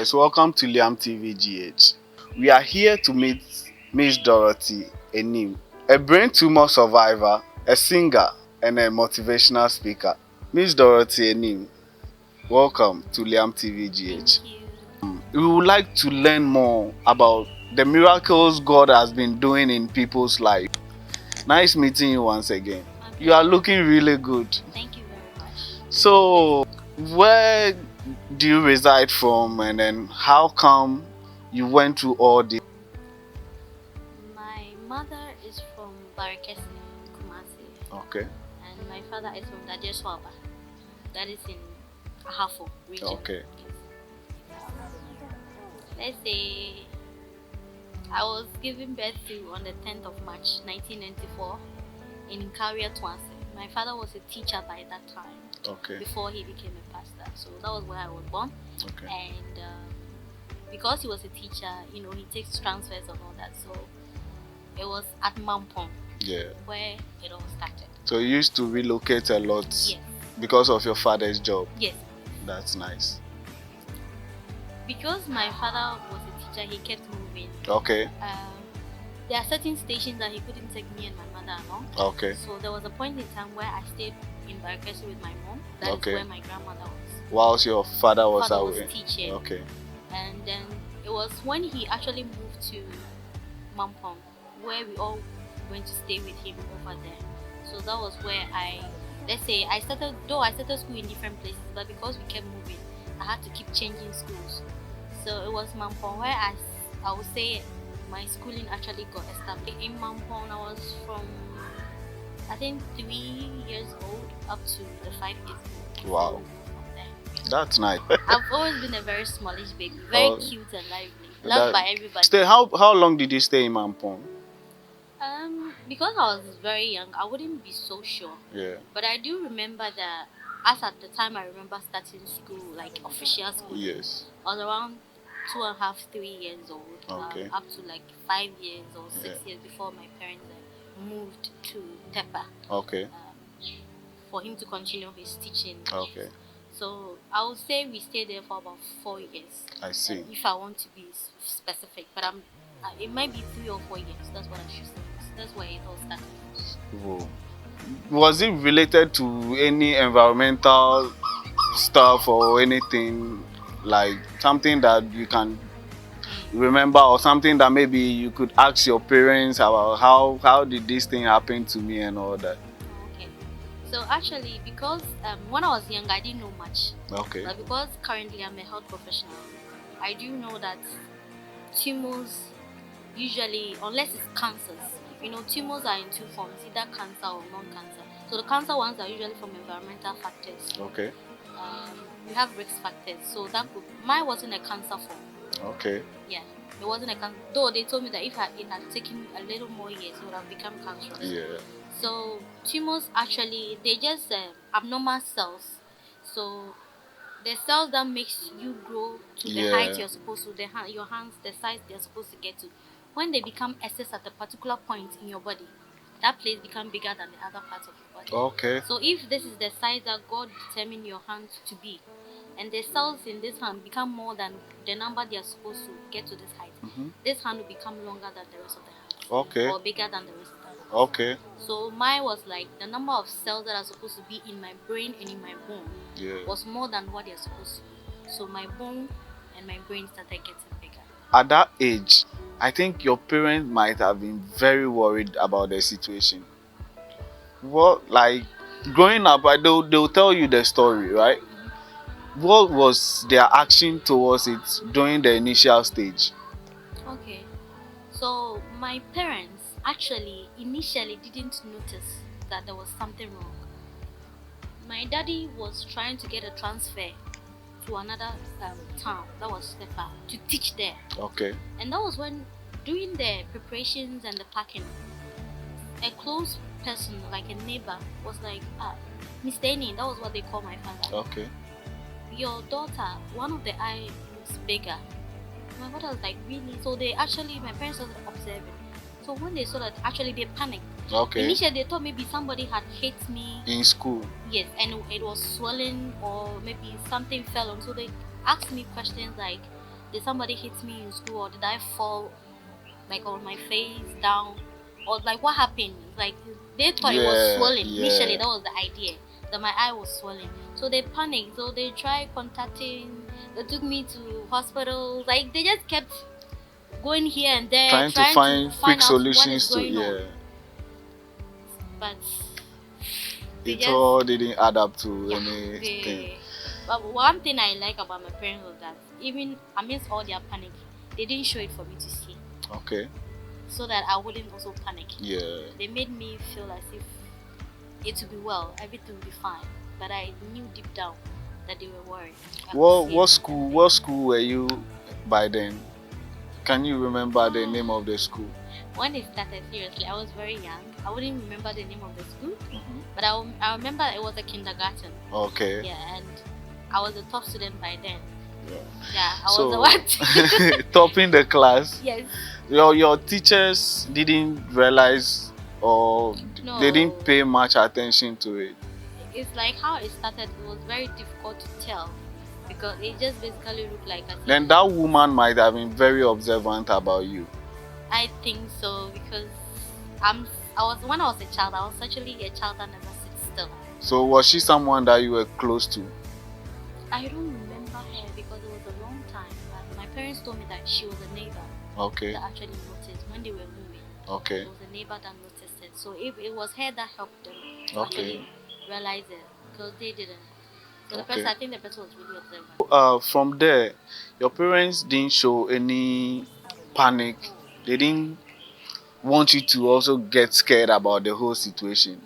viewers, welcome to Liam TV GH. We are here to meet Miss Dorothy Anning, a brain tumor survivor, a singer, and a motivational speaker. Miss Dorothy Anning, welcome to Liam TV GH. Thank you. We would like to learn more about the miracles God has been doing in people's life. Nice meeting you once again. Okay. You are looking really good. Thank you very much. So, where do you reside from, and then how come you went through all this? My mother is from Pariah, Kumasi, Okay, and my father is from Dajeswaba. That is in Ahafo region. okay, Let's say I was given birth to on the 10th of March 1994 in Karia Twanse. My father was a teacher by that time okay, before he became a pastor. So that was where I was born. okay, And because he was a teacher, he takes transfers and all that. So it was at Mampong yeah. where it all started. So you used to relocate a lot Yes. because of your father's job. Yes. That's nice. Because my father was a teacher, he kept moving. Okay, There are certain stations that he couldn't take me and my mother along. okay. So there was a point in time where I stayed in Barakesi with my mom. That is Okay. where my grandmother was. Whilst your father was Father was away. teaching. Okay, And then it was when he actually moved to Mampong where we all went to stay with him over there. So that was where I started school in different places, but because we kept moving, I had to keep changing schools. So it was Mampong where I would say my schooling actually got established. In Mampong, I was from I think 3 years old up to the 5 years old. Wow. So from there. that's nice. I've always been a very smallish baby, very Oh, cute and lively, loved by everybody. How long did you stay in Mampong? Because I was very young, I wouldn't be so sure. Yeah, But I do remember that, as at the time I remember starting school, like official school, yes, I was around 2.5, 3 years old, Okay. up to like 5 years or 6 Yeah. years before my parents moved to Tepa okay, for him to continue his teaching. okay, So I would say we stayed there for about 4 years. I see. If I want to be specific, but it might be 3 or 4 years. That's what I should say. That's where it all started. Whoa. Was it related to any environmental stuff or anything, like something that you can remember, or something that maybe you could ask your parents about how did this thing happen to me and all that? Okay. So actually, because when I was young, I didn't know much. Okay, But because currently I'm a health professional, I do know that tumors usually, unless it's cancers, tumors are in two forms, either cancer or non-cancer. So the cancer ones are usually from environmental factors. okay, We have risk factors. So mine wasn't a cancer form. okay, Yeah, it wasn't a cancer. Though they told me that if it had taken a little more years, it would have become cancerous. yeah, So tumors actually, they just abnormal cells. So the cells that makes you grow to the height Yeah. you're supposed to, your hands, the size they're supposed to get to, when they become excess at a particular point in your body, that place becomes bigger than the other parts of your body. okay, So if this is the size that God determined your hand to be, and the cells in this hand become more than the number they are supposed to get to this height, this hand will become longer than the rest of the hand, okay, or bigger than the rest of the hand. okay, So mine was like the number of cells that are supposed to be in my brain and in my bone yeah. was more than what they're supposed to be. So my bone and my brain started getting bigger. At that age, I think your parents might have been very worried about the situation. What, like, growing up, they'll tell you the story, right? What was their action towards it during the initial stage? Okay. So my parents actually initially didn't notice that there was something wrong. My daddy was trying to get a transfer to another town, that was Stepa, to teach there. Okay, And that was when, doing the preparations and the packing, a close person, like a neighbor, was like, Mr. Anning, that was what they call my father. okay, Your daughter, one of the eye looks bigger. My father was like, really? So my parents started observing. So when they saw that, actually they panicked. okay. Initially they thought maybe somebody had hit me. In school? Yes, and it was swollen, or maybe something fell on. So they asked me questions like, Did somebody hit me in school, or did I fall like on my face down, or like what happened? Like they thought it was Yeah, swollen. Initially, yeah. that was the idea that my eye was swollen. So they panicked. So they tried contacting. They took me to hospitals. Like they just kept going here and there, Trying to trying to find quick find out what is solutions to, going on. yeah. But they It just all didn't add up to yeah. anything. But one thing I like about my parents was that even amidst all their panic, they didn't show it for me to see, Okay. so that I wouldn't also panic. Yeah. They made me feel as if it would be well, everything would be fine. But I knew deep down that they were worried. I could What see what it. school what school were you by then? Can you remember the name of the school? When it started, seriously, I was very young. I wouldn't remember the name of the school, Mhm. but I remember it was a kindergarten. Okay. Yeah, and I was a top student by then. Yeah. Yeah, I So, was the what? topping the class. Yes. Your teachers didn't realize, or No. they didn't pay much attention to it. It's like how it started. It was very difficult to tell because it just basically looked like a. Then that woman might have been very observant about you. I think so because I was when I was a child. I was actually a child that never sits still. So was she someone that you were close to? I don't remember her because it was a long time. But my parents told me that she was a neighbor Okay. that actually noticed when they were moving. Okay. It was a neighbor that noticed it. So it was her that helped them to Okay. actually realize it because they didn't. So the Okay. person, I think the person was really observant. From there, your parents didn't show any panic. They didn't want you to also get scared about the whole situation.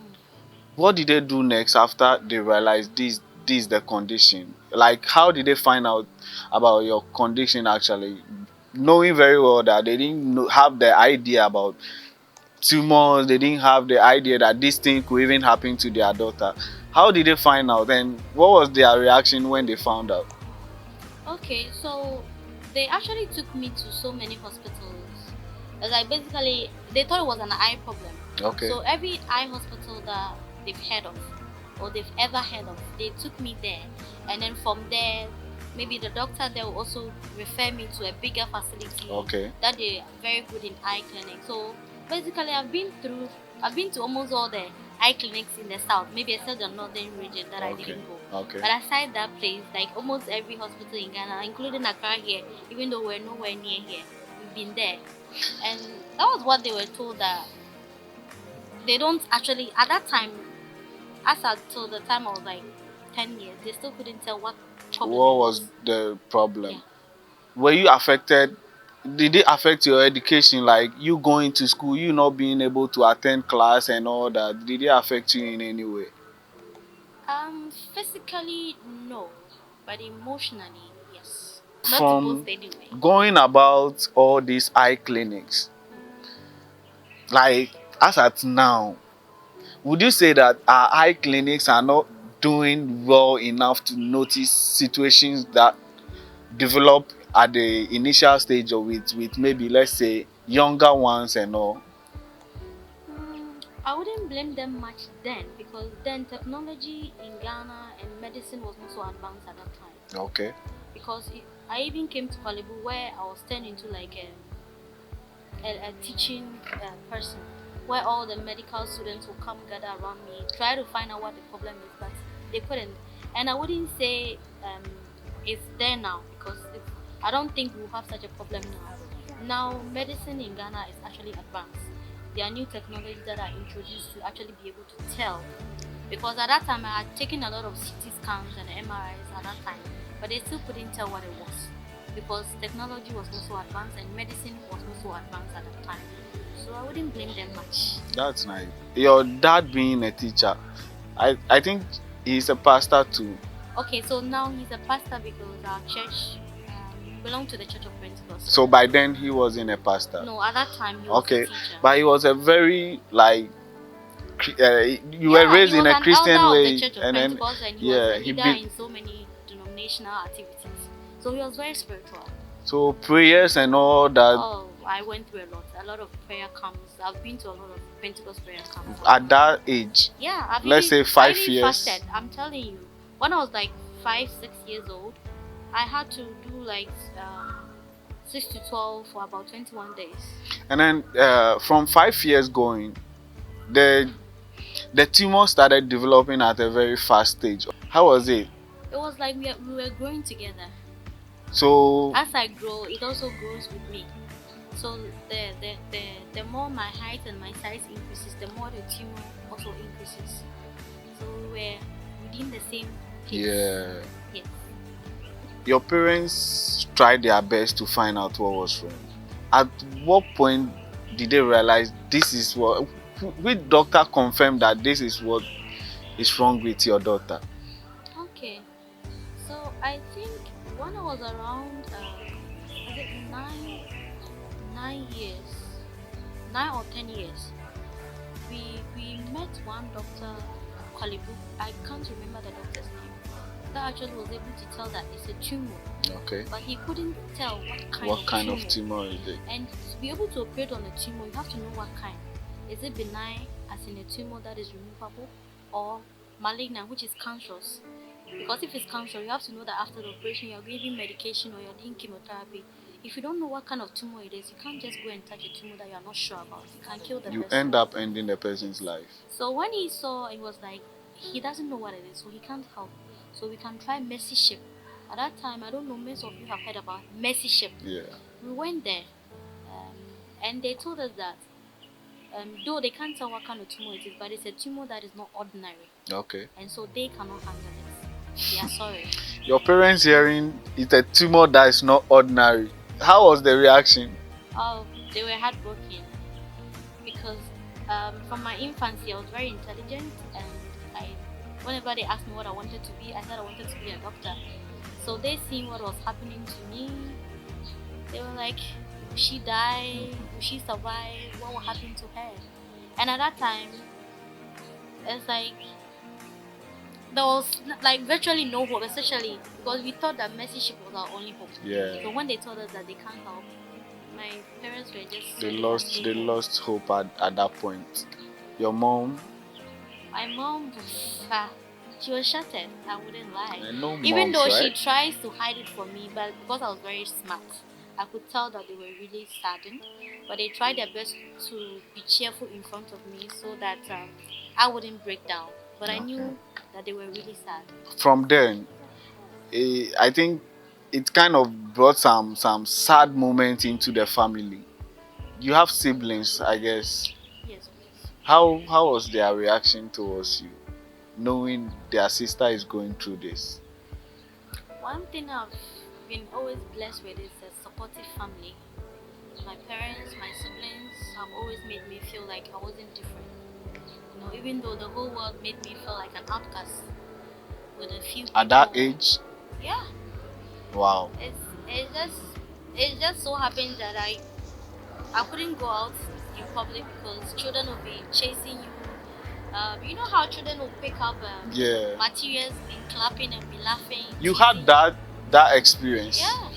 What did they do next after they realized this is the condition? Like, how did they find out about your condition actually? Knowing very well that they didn't have the idea about tumors, they didn't have the idea that this thing could even happen to their daughter. How did they find out, and what was their reaction when they found out? Okay, so they actually took me to so many hospitals. Like basically, they thought it was an eye problem. Okay. So every eye hospital that they've heard of, or they've ever heard of, they took me there, and then from there, maybe the doctor there will also refer me to a bigger facility. Okay. That they are very good in eye clinic. So basically, I've been to almost all the eye clinics in the south, maybe except the northern region that I Okay. didn't go. Okay. But aside that place, like almost every hospital in Ghana, including Accra here, even though we're nowhere near here, we've been there. And that was what they were told, that they don't actually, at that time, as until the time I was like 10 years, they still couldn't tell what problem What it was the problem? Yeah. Were you affected? Did it affect your education, like you going to school, you not being able to attend class and all that? Did it affect you in any way? Physically, no. But emotionally, yes. Not to From both anyway. going about all these eye clinics, like as at now, would you say that our eye clinics are not doing well enough to notice situations that develop at the initial stage, or with maybe, let's say, younger ones and all? I wouldn't blame them much then, because then technology in Ghana and medicine was not so advanced at that time. Okay. Because I even came to Kalibu where I was turned into like a teaching person, where all the medical students will come gather around me, try to find out what the problem is, but they couldn't. And I wouldn't say it's there now, because I don't think we'll have such a problem now. Now, medicine in Ghana is actually advanced. There are new technologies that are introduced to actually be able to tell. Because at that time, I had taken a lot of CT scans and MRIs at that time, but they still couldn't tell what it was, because technology was not so advanced and medicine was not so advanced at that time. So I wouldn't blame them much. That's nice. Your dad being a teacher, I think he's a pastor too. Okay, so now he's a pastor because our church belonged to the Church of Pentecost. So by then he wasn't a pastor. No, at that time he was Okay, a teacher. but he was a very like you were raised in a Christian way, The Church of and then Pentecost, and he yeah, was a he leader be- in so many denominational activities. So he was very spiritual. so prayers and all that. Oh, I went through a lot of prayer camps. I've been to a lot of Pentecost prayer camps. At that age, Yeah, I've let's even, say 5 I even years. fasted. I'm telling you, when I was like 5, 6 years old, I had to do like 6 to 12 for about 21 days. And then from 5 years going, the the tumor started developing at a very fast stage. How was it? It was like we were growing together. So As I grow, it also grows with me. So the more my height and my size increases, the more the tumor also increases. So we were within the same place. yeah, Yes. your parents tried their best to find out what was wrong. At what point did they realize this is what? Which doctor confirmed that this is what is wrong with your daughter? Okay. So I think when I was around, is it 9 years, 9 or 10 years, we met one doctor, Kwalibu. I can't remember the doctor's name. That actually was able to tell that it's a tumor, Okay. but he couldn't tell What kind tumor. of tumor is it? And to be able to operate on a tumor, you have to know what kind. Is it benign, as in a tumor that is removable, or malignant, which is cancerous? Because if it's cancer, you have to know that after the operation, you're giving medication or you're doing chemotherapy. If you don't know what kind of tumor it is, you can't just go and touch a tumor that you're not sure about. You can kill the You person. end up ending the person's life. So when he saw, it was like he doesn't know what it is, so he can't help. So we can try Mercy Ship. At that time, I don't know, most of you have heard about Mercy Ship. Yeah. We went there, and they told us that though they can't tell what kind of tumor it is, but it's a tumor that is not ordinary, Okay. and so they cannot handle it. They are sorry. Your parents hearing it's a tumor that is not ordinary. How was the reaction? Oh, they were heartbroken because from my infancy I was very intelligent, and whenever they asked me what I wanted to be, I said I wanted to be a doctor. So they seen what was happening to me. They were like, will she die? Will she survive? What will happen to her? And at that time, it's like there was like virtually no hope, especially because we thought that Mercy Ship was our only hope. Yeah. So when they told us that they can't help, my parents were just They really lost hope at that point. Your mom? My mom was she was shattered. I wouldn't lie. I know Even moms, though right? she tries to hide it from me, but because I was very smart, I could tell that they were really saddened. But they tried their best to be cheerful in front of me so that I wouldn't break down. But I Okay. knew that they were really sad. From then, I think it kind of brought some sad moments into the family. You have siblings, I guess. Yes, please. How was their reaction towards you, knowing their sister is going through this? One thing I've been always blessed with is a supportive family. My parents, my siblings have always made me feel like I wasn't different. You know, even though the whole world made me feel like an outcast with a few people. At that age? Yeah. Wow. It just so happens that I couldn't go out in public because children will be chasing you. You know how children will pick up Yeah. materials and clapping and be laughing. You teasing. had that experience? Yeah.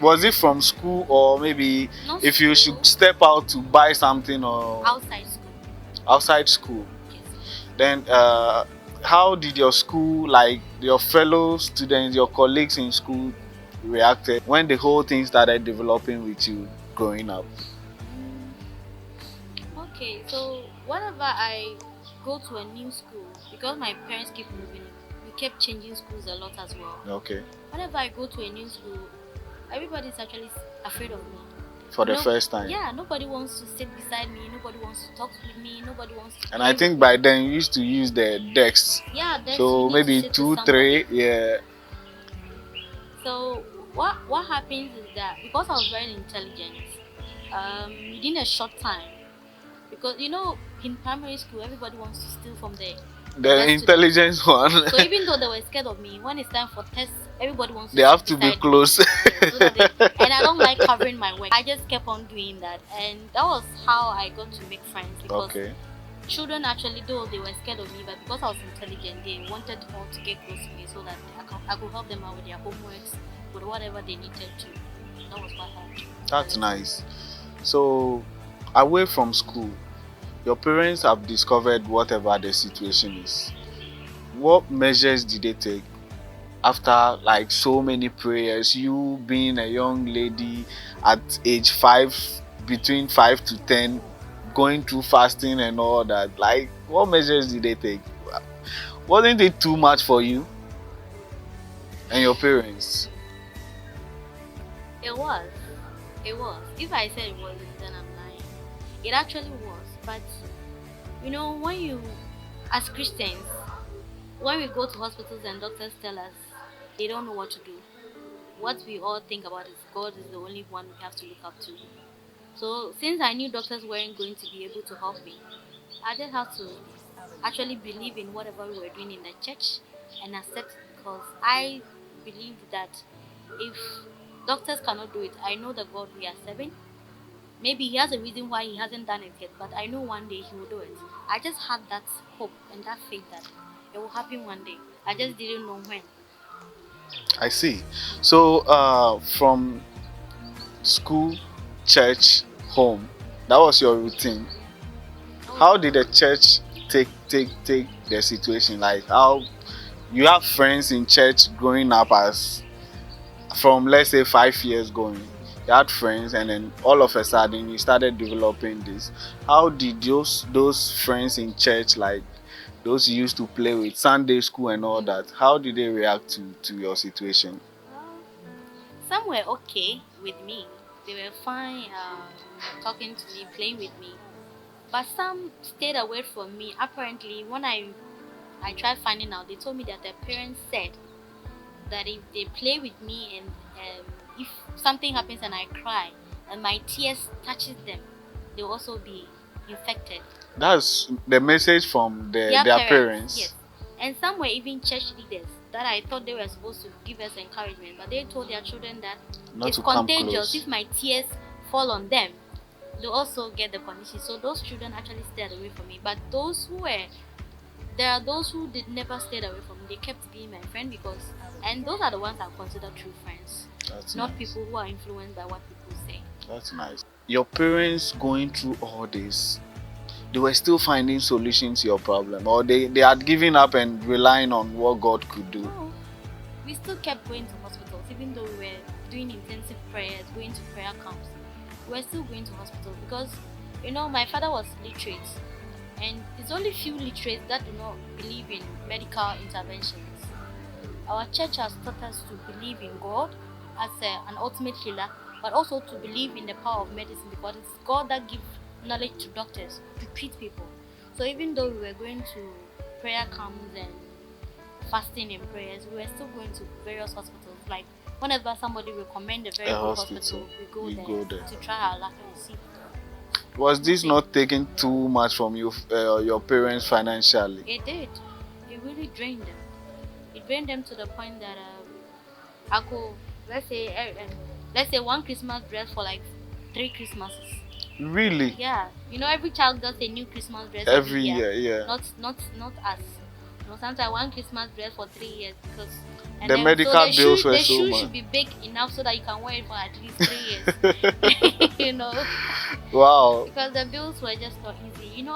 Was it from school, or maybe Not if you school, should step out to buy something, or outside school. outside school? Yes. Then how did your school, like your fellow students, your colleagues in school, reacted when the whole thing started developing with you growing up? Okay, so whenever I go to a new school, because my parents keep moving, we kept changing schools a lot as well. Okay. Whenever I go to a new school, everybody's actually afraid of me. For the first time? Yeah, nobody wants to sit beside me, nobody wants to talk with me, nobody wants to. And I think by then you used to use the desks. Yeah, desks. So maybe 2, 3, yeah. So what happens is that because I was very intelligent, within a short time, because you know in primary school everybody wants to steal from the intelligence one. So even though they were scared of me, when it's time for tests, everybody wants to. They have to be close. And I don't like covering my work. I just kept on doing that, and that was how I got to make friends. Because children actually, though they were scared of me, but because I was intelligent, they wanted all to get close to me so that I could help them out with their homeworks, with whatever they needed to. That was what happened. That's nice. So, away from school, your parents have discovered whatever the situation is. What measures did they take after like so many prayers, you being a young lady at age 5, between 5 to 10, going through fasting and all that, like what measures did they take? Wasn't it too much for you and your parents? It was. It was. If I said it wasn't, then I'm lying. It actually was. But when you, as Christians, when we go to hospitals and doctors tell us they don't know what to do, what we all think about is God is the only one we have to look up to. So since I knew doctors weren't going to be able to help me, I just have to actually believe in whatever we were doing in the church and accept it, because I believed that if doctors cannot do it, I know the God we are serving. Maybe he has a reason why he hasn't done it yet, but I know one day he will do it. I just had that hope and that faith that it will happen one day. I just didn't know when. I see. So from school, church, home, that was your routine. Oh How yeah. did the church take the situation? Like how you have friends in church growing up, as from let's say 5 years going, you had friends and then all of a sudden you started developing this. How did those friends in church, like those you used to play with, Sunday school and all that, how did they react to your situation? Well, some were okay with me. They were fine talking to me, playing with me. But some stayed away from me. Apparently, when I tried finding out, they told me that their parents said that if they play with me and if something happens and I cry and my tears touches them, they'll also be infected. That's the message from Their their parents, parents. yes. And some were even church leaders that I thought they were supposed to give us encouragement, but they told their children that Not it's to come contagious. close. If my tears fall on them, they also get the condition. So those children actually stayed away from me. But there are those who did never stayed away from me. They kept being my friend, and those are the ones I consider true friends, That's not nice. people who are influenced by what people say. That's nice. Your parents going through all this, they were still finding solutions to your problem, or they had given up and relying on what God could do. No, we still kept going to hospitals, even though we were doing intensive prayers, going to prayer camps. We were still going to hospitals because, my father was literate, and it's only few literates that do not believe in medical interventions. Our church has taught us to believe in God as an ultimate healer, but also to believe in the power of medicine, because it's God that gives knowledge to doctors to treat people. So even though we were going to prayer camps and fasting and prayers, we were still going to various hospitals. Like whenever somebody recommend a very A good hospital, hospital, we go you there go there. to try our luck and see. Was this Nothing. not taking too much from you, your parents financially? It did. It really drained them. It drained them to the point that I could, let's say one Christmas dress for like 3 Christmases. Really? Yeah, every child does a new Christmas dress every Every year. year, yeah. Not us. Sometimes one Christmas dress for 3 years, because and The then so medical bills were the so shoe much. should be big enough so that you can wear it for at least 3 years. Wow. Because the bills were just not easy.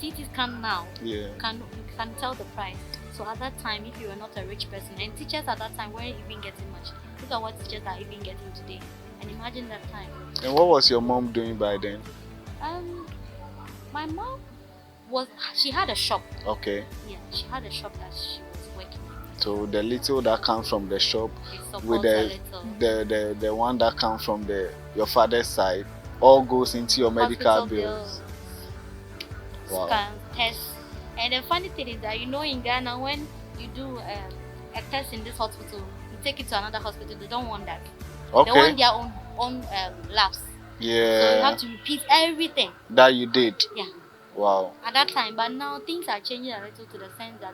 Cities come now. Yeah. You can tell the price. So at that time, if you were not a rich person, and teachers at that time weren't even getting much. Look at what teachers are even getting today, and imagine that time. And what was your mom doing by then? Um, my mom she had a shop. Okay. Yeah, she had a shop that she was working in. So the little that comes from the shop It with supports a little. the one that comes from your father's side all goes into your medical Hospital bills. Wow. scans, tests. And the funny thing is that in Ghana, when you do a test in this hospital, you take it to another hospital. They don't want that. They Okay. want their own labs. So you Yeah. have to repeat everything. That you did. Yeah. Wow. At that time, but now things are changing a little, to the sense that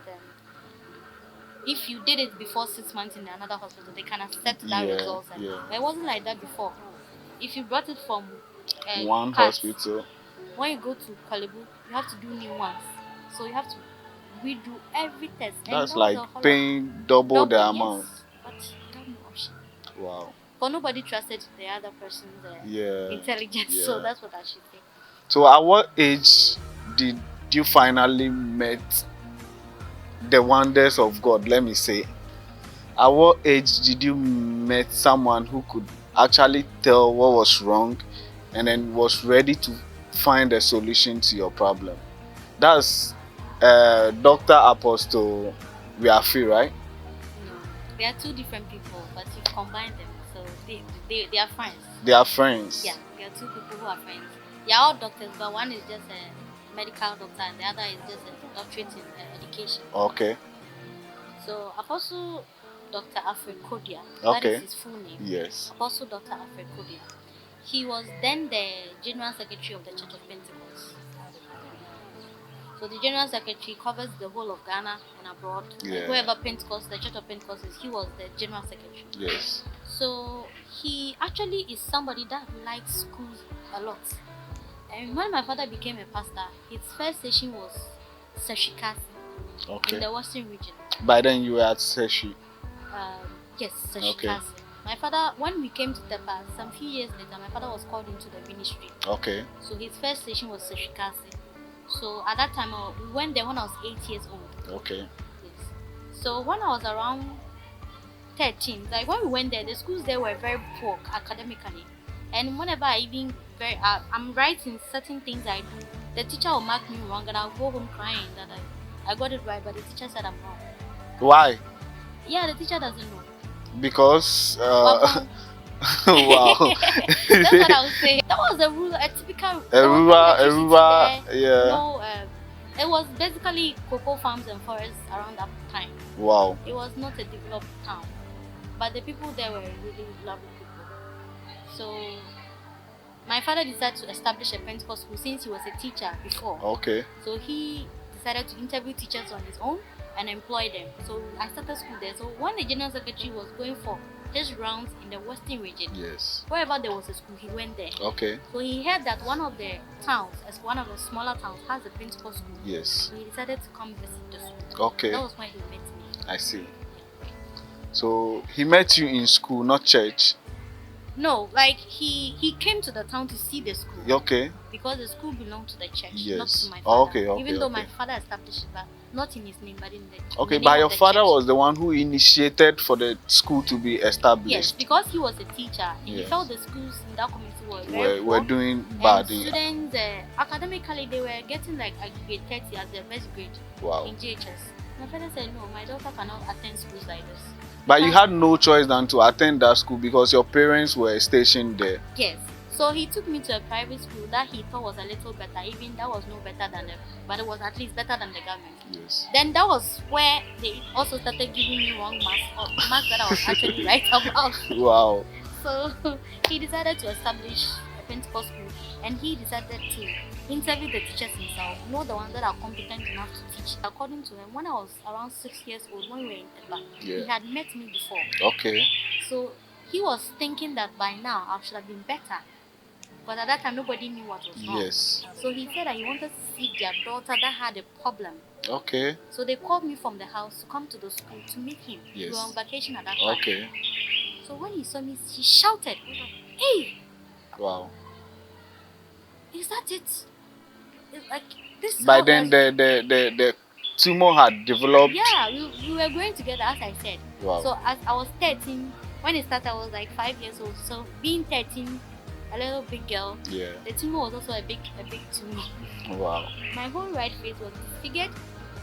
if you did it before 6 months in another hospital, they can accept that Yeah, result. yeah. But it wasn't like that before. If you brought it from One parts, hospital. when you go to Kalibu, you have to do new ones. So you have to redo every test. And That's that was like a whole paying double the yes, amount. but you have no option. Wow. Because nobody trusted the other person's Yeah. intelligence. Yeah. So that's what I should say. So at what age did you finally met the wonders of God, let me say? At what age did you meet someone who could actually tell what was wrong and then was ready to find a solution to your problem? That's Dr. Apostle Wiafi, right? No, they are two different people, but you combine them, so they are friends. They are friends. Yeah, they are two people who are friends. They are all doctors, but one is just a medical doctor, and the other is just a doctorate in education. Okay. So Apostle Dr. Alfred Kodia, that Okay. is his full name. Yes. Apostle Dr. Alfred Kodia. He was then the General Secretary of the Church of Pentecost. So the General Secretary covers the whole of Ghana and abroad. Yeah. Whoever Pentecost, the Church of Pentecost is, he was the General Secretary. Yes. So he actually is somebody that likes schools a lot. And when my father became a pastor, his first station was Seshikasi in Okay. the Western region. By then you were at Seshi. Yes, Seshikasi. Okay. My father, when we came to Tepa, some few years later, my father was called into the ministry. Okay. So his first station was Seshikasi. So at that time, we went there when I was 8 years old. Okay. Yes. So when I was around 13, like when we went there, the schools there were very poor academically. And whenever I'm writing certain things I do, the teacher will mark me wrong and I'll go home crying that I got it right, but the teacher said I'm wrong. Why? Yeah, the teacher doesn't know. Because Wow. That's what I would say. That was a rural, a typical yeah. No, it was basically cocoa farms and forests around that time. Wow. It was not a developed town, but the people there were really lovely people. So my father decided to establish a Pentecost school since he was a teacher before. Okay. So he decided to interview teachers on his own and employ them. So I started school there. So when the General Secretary was going for his rounds in the Western region, Yes. wherever there was a school, he went there. Okay. So he heard that one of the towns, as one of the smaller towns, has a Pentecost school. Yes. So he decided to come visit the school. Okay. That was when he met me. I see. So he met you in school, not church. No, like he came to the town to see the school. Okay. Because the school belonged to the church, Yes. not to my Oh, father. okay, okay, Even though okay. my father established it, but not in his name, but in the Okay, in the but name your of the father church. was the one who initiated for the school to be established. Yes, because he was a teacher. He Yes. felt the schools in that community were very We're poor. doing And bad. students, academically, they were getting like a grade 30 as their first grade Wow. in JHS. My father said, no, my daughter cannot attend schools like this. But you had no choice than to attend that school because your parents were stationed there. Yes. So he took me to a private school that he thought was a little better. Even that was no better than but it was at least better than the government. Yes. Then that was where they also started giving me wrong marks, or marks that I was actually right about. Wow. So he decided to establish a Pentecost school, and he decided to interview the teachers himself, know the ones that are competent enough to teach. According to him, when I was around 6 years old, when we were in Teba, he had met me before. Okay. So he was thinking that by now I should have been better. But at that time, nobody knew what was wrong. Yes. So he said that he wanted to see their daughter that had a problem. Okay. So they called me from the house to come to the school to meet him. Yes. We were on vacation at that time. Okay. So when he saw me, he shouted, he was like, "Hey, Wow. is that it? It's like this." By then the tumor had developed. Yeah, we were going together, as I said. Wow. So as I was 13, when it started, I was like 5 years old. So being 13, a little big girl, Yeah. the tumor was also a big tumor. Wow. My whole right face was disfigured.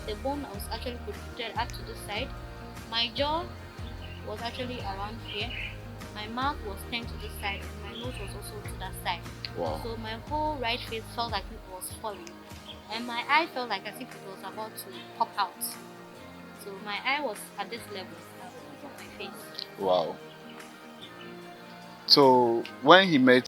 The bone was actually protruded up to the side. My jaw was actually around here. My mouth was turned to this side, and my nose was also to that side. Wow. So my whole right face felt like it was falling, and my eye felt like as if it was about to pop out. So my eye was at this level of my face. Wow. So when he met